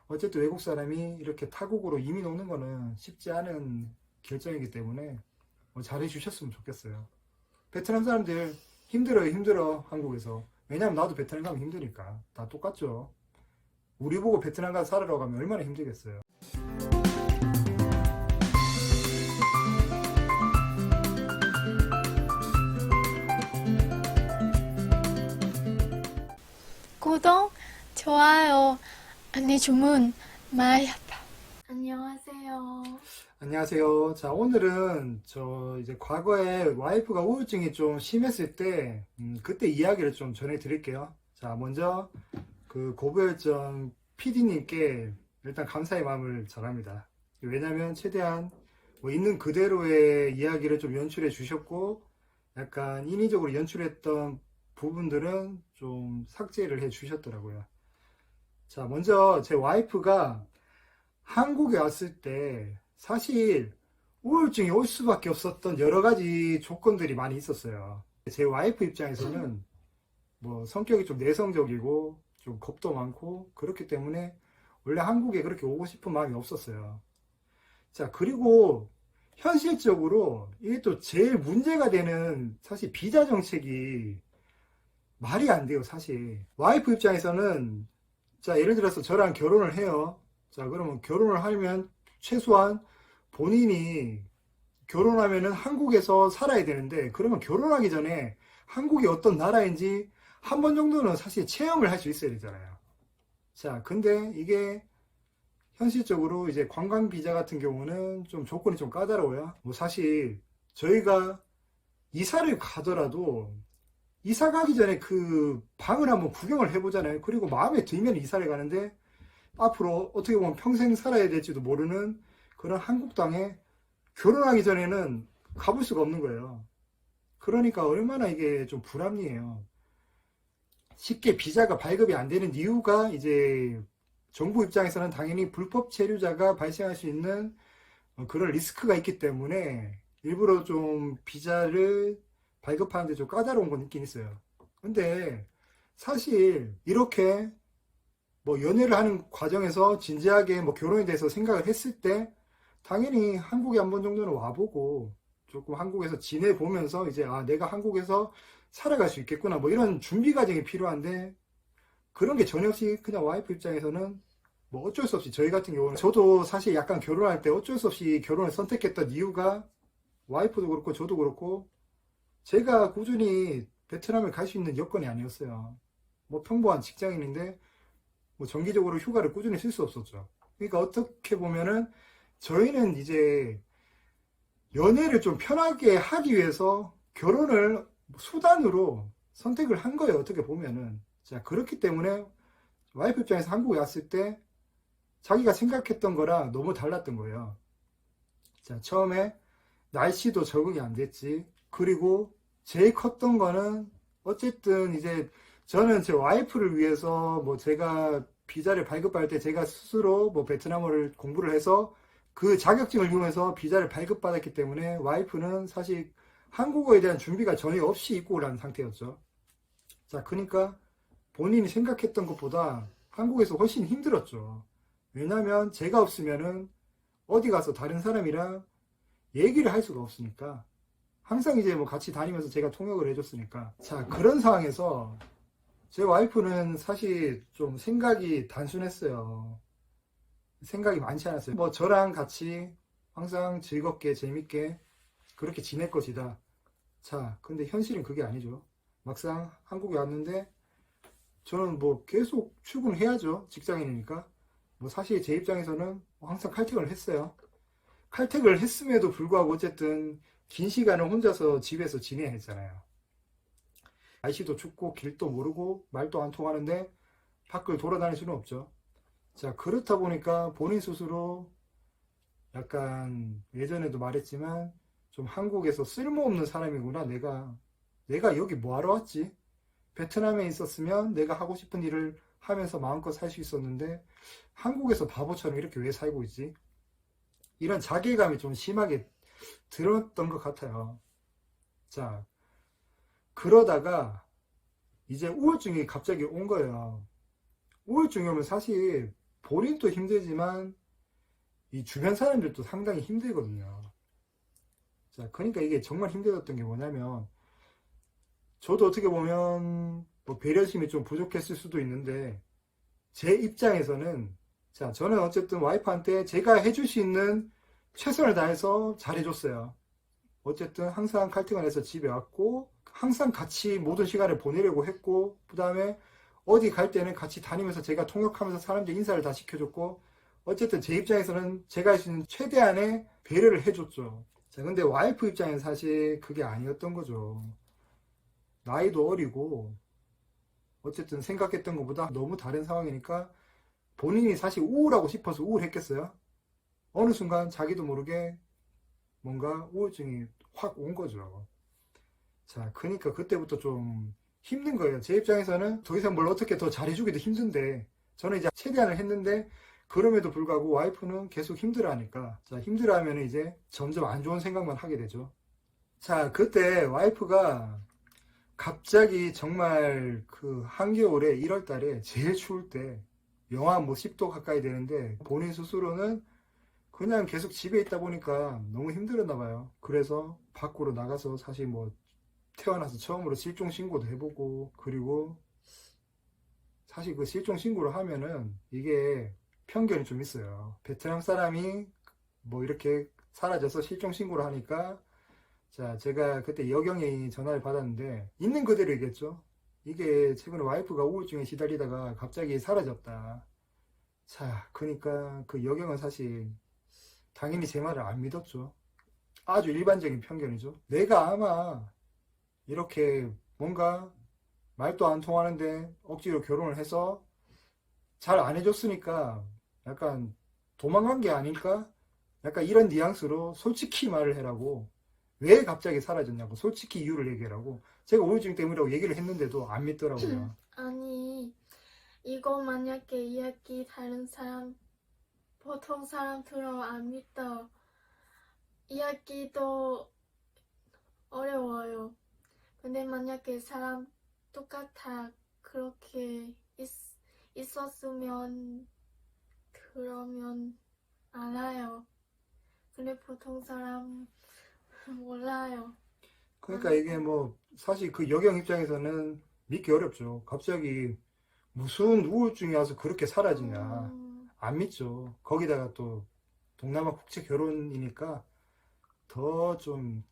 어쨌든 외국 사람이 이렇게 타국으로 이민 오는 거는 쉽지 않은 결정이기 때문에 잘해 주셨으면 좋겠어요. 베트남 사람들 힘들어요, 힘들어, 한국에서. 왜냐면 나도 베트남 가면 힘드니까. 다 똑같죠. 우리 보고 베트남 가서 살으러 가면 얼마나 힘들겠어요. 구독, 좋아요, 안내 주문 많이 아파. 안녕하세요. 안녕하세요. 자, 오늘은 이제 과거에 와이프가 우울증이 좀 심했을 때, 그때 이야기를 좀 전해드릴게요. 자, 먼저 그 고부열정 PD님께 일단 감사의 마음을 전합니다. 왜냐면 최대한 있는 그대로의 이야기를 좀 연출해 주셨고, 약간 인위적으로 연출했던 부분들은 좀 삭제를 해 주셨더라고요. 자, 먼저 제 와이프가 한국에 왔을 때 사실 우울증이 올 수밖에 없었던 여러 가지 조건들이 많이 있었어요. 제 와이프 입장에서는 뭐 성격이 좀 내성적이고 좀 겁도 많고 그렇기 때문에 원래 한국에 그렇게 오고 싶은 마음이 없었어요. 자, 그리고 현실적으로 이게 또 제일 문제가 되는 사실 비자 정책이 말이 안 돼요, 사실. 와이프 입장에서는 자, 예를 들어서 저랑 결혼을 해요. 자, 그러면 결혼을 하면 최소한 본인이 결혼하면은 한국에서 살아야 되는데, 그러면 결혼하기 전에 한국이 어떤 나라인지 한 번 정도는 사실 체험을 할 수 있어야 되잖아요. 자, 근데 이게 현실적으로 이제 관광 비자 같은 경우는 좀 조건이 좀 까다로워요. 뭐 사실 저희가 이사를 가더라도 이사 가기 전에 그 방을 한번 구경을 해보잖아요. 그리고 마음에 들면 이사를 가는데 앞으로 어떻게 보면 평생 살아야 될지도 모르는 그런 한국 땅에 결혼하기 전에는 가볼 수가 없는 거예요. 그러니까 얼마나 이게 좀 불합리해요. 쉽게 비자가 발급이 안 되는 이유가 이제 정부 입장에서는 당연히 불법 체류자가 발생할 수 있는 그런 리스크가 있기 때문에 일부러 좀 비자를 발급하는데 좀 까다로운 건 있긴 있어요. 근데 사실 이렇게 뭐 연애를 하는 과정에서 진지하게 뭐 결혼에 대해서 생각을 했을 때 당연히 한국에 한 번 정도는 와보고 조금 한국에서 지내보면서 이제 아 내가 한국에서 살아갈 수 있겠구나 뭐 이런 준비 과정이 필요한데 그런 게 전혀 없이 그냥 와이프 입장에서는 뭐 어쩔 수 없이 저희 같은 경우는 저도 사실 약간 결혼할 때 어쩔 수 없이 결혼을 선택했던 이유가 와이프도 그렇고 저도 그렇고 제가 꾸준히 베트남을 갈 수 있는 여건이 아니었어요. 뭐 평범한 직장인인데 뭐 정기적으로 휴가를 꾸준히 쓸 수 없었죠. 그러니까 어떻게 보면은 저희는 이제 연애를 좀 편하게 하기 위해서 결혼을 수단으로 선택을 한 거예요. 어떻게 보면은. 자, 그렇기 때문에 와이프 입장에서 한국에 왔을 때 자기가 생각했던 거랑 너무 달랐던 거예요. 자, 처음에 날씨도 적응이 안 됐지. 그리고 제일 컸던 거는 어쨌든 이제 저는 제 와이프를 위해서 뭐 제가 비자를 발급할 때 제가 스스로 뭐 베트남어를 공부를 해서 그 자격증을 이용해서 비자를 발급받았기 때문에 와이프는 사실 한국어에 대한 준비가 전혀 없이 입고 오라는 상태였죠. 자, 그러니까 본인이 생각했던 것보다 한국에서 훨씬 힘들었죠. 왜냐면 제가 없으면은 어디 가서 다른 사람이랑 얘기를 할 수가 없으니까 항상 이제 뭐 같이 다니면서 제가 통역을 해줬으니까 자 그런 상황에서 제 와이프는 사실 좀 생각이 단순했어요. 생각이 많지 않았어요. 뭐 저랑 같이 항상 즐겁게 재밌게 그렇게 지낼 것이다. 자 근데 현실은 그게 아니죠. 막상 한국에 왔는데 저는 뭐 계속 출근해야죠. 직장인이니까. 뭐 사실 제 입장에서는 항상 칼퇴근을 했어요. 칼퇴근을 했음에도 불구하고 어쨌든 긴 시간을 혼자서 집에서 지내야 했잖아요. 날씨도 춥고 길도 모르고 말도 안 통하는데 밖을 돌아다닐 수는 없죠. 자, 그렇다 보니까 본인 스스로 약간 예전에도 말했지만 좀 한국에서 쓸모없는 사람이구나. 내가 여기 뭐하러 왔지? 베트남에 있었으면 내가 하고 싶은 일을 하면서 마음껏 살 수 있었는데 한국에서 바보처럼 이렇게 왜 살고 있지? 이런 자괴감이 좀 심하게 들었던 것 같아요. 자, 그러다가 이제 우울증이 갑자기 온 거예요. 우울증이 오면 사실 본인도 힘들지만 이 주변 사람들도 상당히 힘들거든요. 자, 그러니까 이게 정말 힘들었던 게 뭐냐면, 저도 어떻게 보면 뭐 배려심이 좀 부족했을 수도 있는데, 제 입장에서는, 자, 저는 어쨌든 와이프한테 제가 해줄 수 있는 최선을 다해서 잘해줬어요. 어쨌든 항상 칼퇴근해서 집에 왔고, 항상 같이 모든 시간을 보내려고 했고, 그 다음에 어디 갈 때는 같이 다니면서 제가 통역하면서 사람들 인사를 다 시켜줬고, 어쨌든 제 입장에서는 제가 할 수 있는 최대한의 배려를 해줬죠. 자, 근데 와이프 입장에는 사실 그게 아니었던 거죠. 나이도 어리고, 어쨌든 생각했던 것보다 너무 다른 상황이니까 본인이 사실 우울하고 싶어서 우울했겠어요? 어느 순간 자기도 모르게 뭔가 우울증이 확 온 거죠. 자, 그러니까 그때부터 좀 힘든 거예요. 제 입장에서는 더 이상 뭘 어떻게 더 잘해주기도 힘든데, 저는 이제 최대한을 했는데, 그럼에도 불구하고 와이프는 계속 힘들어하니까, 자, 힘들어하면 이제 점점 안 좋은 생각만 하게 되죠. 자, 그때 와이프가 갑자기 정말 그 한겨울에 1월 달에 제일 추울 때, 영하 뭐 10도 가까이 되는데, 본인 스스로는 그냥 계속 집에 있다 보니까 너무 힘들었나 봐요. 그래서 밖으로 나가서 사실 뭐 태어나서 처음으로 실종 신고도 해보고, 그리고 사실 그 실종 신고를 하면은 이게 편견이 좀 있어요. 베트남 사람이 뭐 이렇게 사라져서 실종 신고를 하니까, 자, 제가 그때 여경이 전화를 받았는데 있는 그대로 얘기했죠. 이게 최근에 와이프가 우울증에 시달리다가 갑자기 사라졌다. 자, 그러니까 그 여경은 사실 당연히 제 말을 안 믿었죠. 아주 일반적인 편견이죠. 내가 아마 이렇게 뭔가 말도 안 통하는데 억지로 결혼을 해서 잘 안 해줬으니까 약간 도망간 게 아닐까? 약간 이런 뉘앙스로 솔직히 말을 해라고. 왜 갑자기 사라졌냐고 솔직히 이유를 얘기하라고. 제가 우울증 때문이라고 얘기를 했는데도 안 믿더라고요. 아니, 이거 만약에 이야기 다른 사람, 보통 사람 들어 안 믿어. 이야기도 어려워요. 근데 만약에 사람 똑같아 그렇게 있었으면 그러면 알아요. 근데 보통 사람 몰라요. 그러니까 이게 뭐 사실 그 여경 입장에서는 믿기 어렵죠. 갑자기 무슨 우울증이 와서 그렇게 사라지냐. 안 믿죠. 거기다가 또 동남아 국제 결혼이니까 더 좀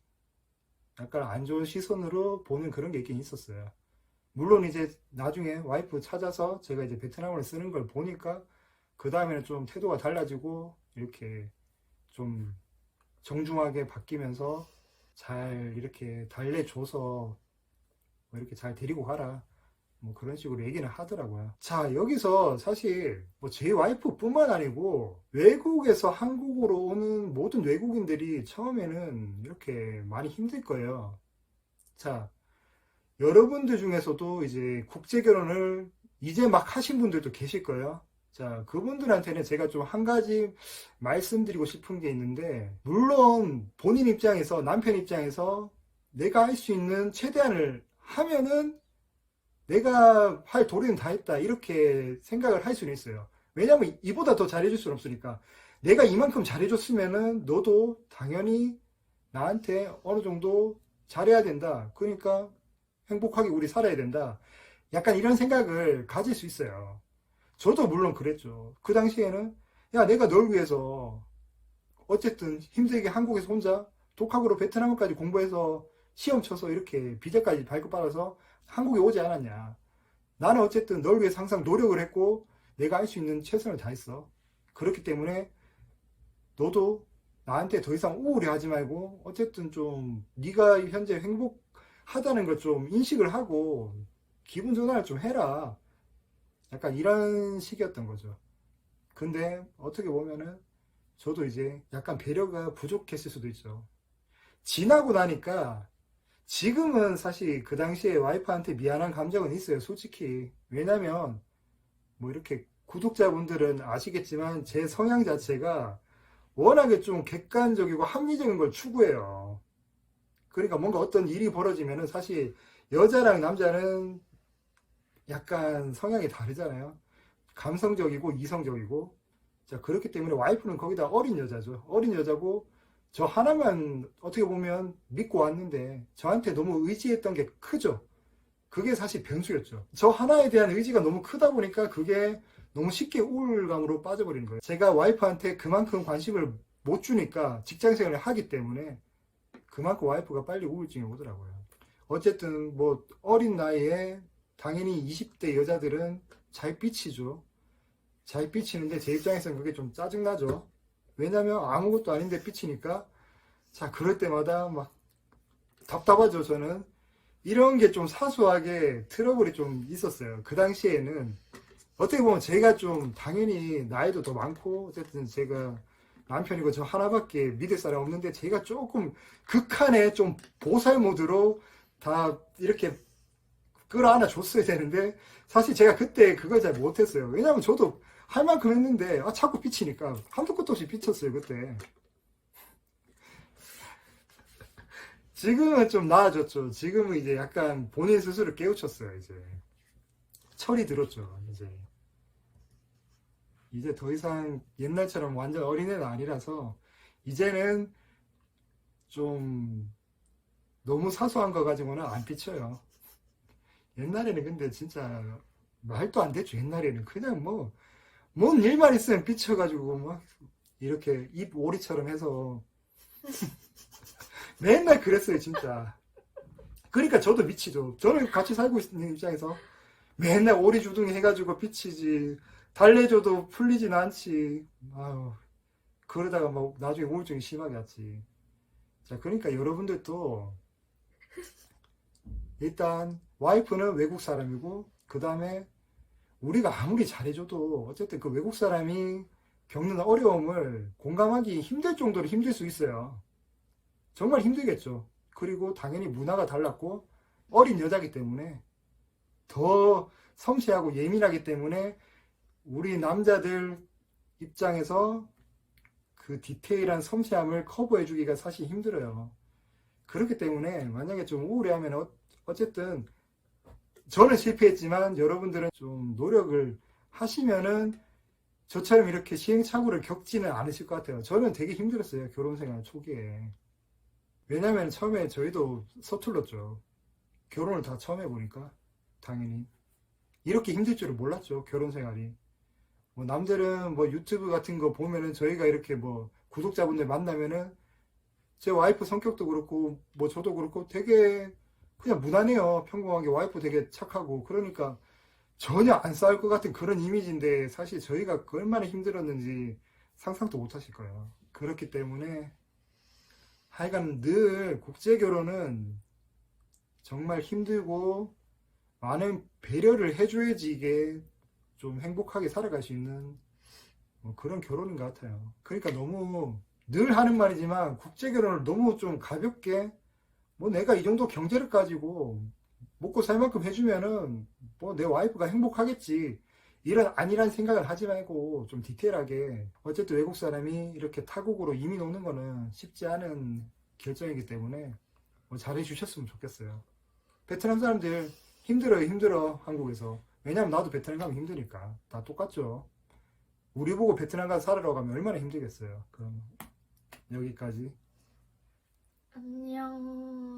약간 안 좋은 시선으로 보는 그런 게 있긴 있었어요. 물론 이제 나중에 와이프 찾아서 제가 이제 베트남어를 쓰는 걸 보니까 그 다음에는 좀 태도가 달라지고 이렇게 좀 정중하게 바뀌면서 잘 이렇게 달래줘서 뭐 이렇게 잘 데리고 가라. 뭐 그런 식으로 얘기는 하더라고요. 자, 여기서 사실 뭐 제 와이프뿐만 아니고 외국에서 한국으로 오는 모든 외국인들이 처음에는 이렇게 많이 힘들 거예요. 자, 여러분들 중에서도 이제 국제 결혼을 이제 막 하신 분들도 계실 거예요. 자, 그분들한테는 제가 좀 한 가지 말씀드리고 싶은 게 있는데, 물론 본인 입장에서, 남편 입장에서 내가 할 수 있는 최대한을 하면은 내가 할 도리는 다 했다. 이렇게 생각을 할 수는 있어요. 왜냐면 이보다 더 잘해줄 수는 없으니까. 내가 이만큼 잘해줬으면은 너도 당연히 나한테 어느 정도 잘해야 된다. 그러니까 행복하게 우리 살아야 된다. 약간 이런 생각을 가질 수 있어요. 저도 물론 그랬죠. 그 당시에는 야, 내가 널 위해서 어쨌든 힘들게 한국에서 혼자 독학으로 베트남어까지 공부해서 시험 쳐서 이렇게 비자까지 발급받아서 한국에 오지 않았냐. 나는 어쨌든 널 위해서 항상 노력을 했고 내가 할 수 있는 최선을 다했어. 그렇기 때문에 너도 나한테 더 이상 우울해하지 말고 어쨌든 좀 네가 현재 행복하다는 걸 좀 인식을 하고 기분 전환을 좀 해라. 약간 이런 식이었던 거죠. 근데 어떻게 보면은 저도 이제 약간 배려가 부족했을 수도 있죠. 지나고 나니까 지금은 사실 그 당시에 와이프한테 미안한 감정은 있어요, 솔직히. 왜냐면 뭐 이렇게 구독자분들은 아시겠지만 제 성향 자체가 워낙에 좀 객관적이고 합리적인 걸 추구해요. 그러니까 뭔가 어떤 일이 벌어지면은 사실 여자랑 남자는 약간 성향이 다르잖아요. 감성적이고 이성적이고, 자, 그렇기 때문에 와이프는 거기다 어린 여자죠. 어린 여자고, 저 하나만 어떻게 보면 믿고 왔는데, 저한테 너무 의지했던 게 크죠. 그게 사실 변수였죠. 저 하나에 대한 의지가 너무 크다 보니까 그게 너무 쉽게 우울감으로 빠져버리는 거예요. 제가 와이프한테 그만큼 관심을 못 주니까 직장생활을 하기 때문에 그만큼 와이프가 빨리 우울증이 오더라고요. 어쨌든 뭐 어린 나이에 당연히 20대 여자들은 잘 삐치죠. 잘 삐치는데 제 입장에서는 그게 좀 짜증나죠. 왜냐면 아무것도 아닌데 삐치니까, 자, 그럴 때마다 막 답답하죠. 저는 이런 게 좀 사소하게 트러블이 좀 있었어요. 그 당시에는 어떻게 보면 제가 좀 당연히 나이도 더 많고, 어쨌든 제가 남편이고 저 하나밖에 믿을 사람 없는데, 제가 조금 극한의 좀 보살 모드로 다 이렇게 끌어안아 줬어야 되는데, 사실 제가 그때 그걸 잘 못했어요. 왜냐면 저도 할 만큼 했는데, 자꾸 삐치니까 한도 끝도 없이 삐쳤어요 그때. 지금은 좀 나아졌죠. 지금은 이제 약간 본인 스스로 깨우쳤어요. 이제 철이 들었죠. 이제 더 이상 옛날처럼 완전 어린애는 아니라서, 이제는 좀 너무 사소한 거 가지고는 안 삐쳐요. 옛날에는 근데 진짜 말도 안 됐죠. 옛날에는 그냥 뭐 뭔 일만 있으면 삐쳐가지고 막 이렇게 입 오리처럼 해서 맨날 그랬어요 진짜. 그러니까 저도 미치죠. 저는 같이 살고 있는 입장에서 맨날 오리주둥이 해가지고 삐치지, 달래줘도 풀리진 않지. 아유, 그러다가 막 나중에 우울증이 심하게 왔지. 자, 그러니까 여러분들도 일단 와이프는 외국 사람이고, 그 다음에 우리가 아무리 잘해줘도 어쨌든 그 외국 사람이 겪는 어려움을 공감하기 힘들 정도로 힘들 수 있어요. 정말 힘들겠죠. 그리고 당연히 문화가 달랐고 어린 여자기 때문에 더 섬세하고 예민하기 때문에 우리 남자들 입장에서 그 디테일한 섬세함을 커버해주기가 사실 힘들어요. 그렇기 때문에 만약에 좀 우울해하면 어쨌든 저는 실패했지만 여러분들은 좀 노력을 하시면은 저처럼 이렇게 시행착오를 겪지는 않으실 것 같아요. 저는 되게 힘들었어요. 결혼생활 초기에. 왜냐면 처음에 저희도 서툴렀죠. 결혼을 다 처음 해보니까 당연히 이렇게 힘들 줄을 몰랐죠. 결혼생활이. 뭐 남들은 뭐 유튜브 같은 거 보면은 저희가 이렇게 뭐 구독자분들 만나면은 제 와이프 성격도 그렇고 뭐 저도 그렇고 되게 그냥 무난해요. 평범하게 와이프 되게 착하고, 그러니까 전혀 안 싸울 것 같은 그런 이미지인데 사실 저희가 그 얼마나 힘들었는지 상상도 못 하실 거예요. 그렇기 때문에 하여간 늘 국제결혼은 정말 힘들고 많은 배려를 해줘야지 이게 좀 행복하게 살아갈 수 있는 뭐 그런 결혼인 것 같아요. 그러니까 너무 늘 하는 말이지만 국제결혼을 너무 좀 가볍게, 뭐 내가 이 정도 경제를 가지고 먹고 살 만큼 해주면은 뭐 내 와이프가 행복하겠지, 이런 아니란 생각을 하지 말고 좀 디테일하게, 어쨌든 외국 사람이 이렇게 타국으로 이민 오는 거는 쉽지 않은 결정이기 때문에 뭐 잘해 주셨으면 좋겠어요. 베트남 사람들 힘들어요. 힘들어 한국에서. 왜냐면 나도 베트남 가면 힘드니까. 다 똑같죠. 우리 보고 베트남 가서 살아라고 하면 얼마나 힘들겠어요. 그럼 여기까지. 안녕.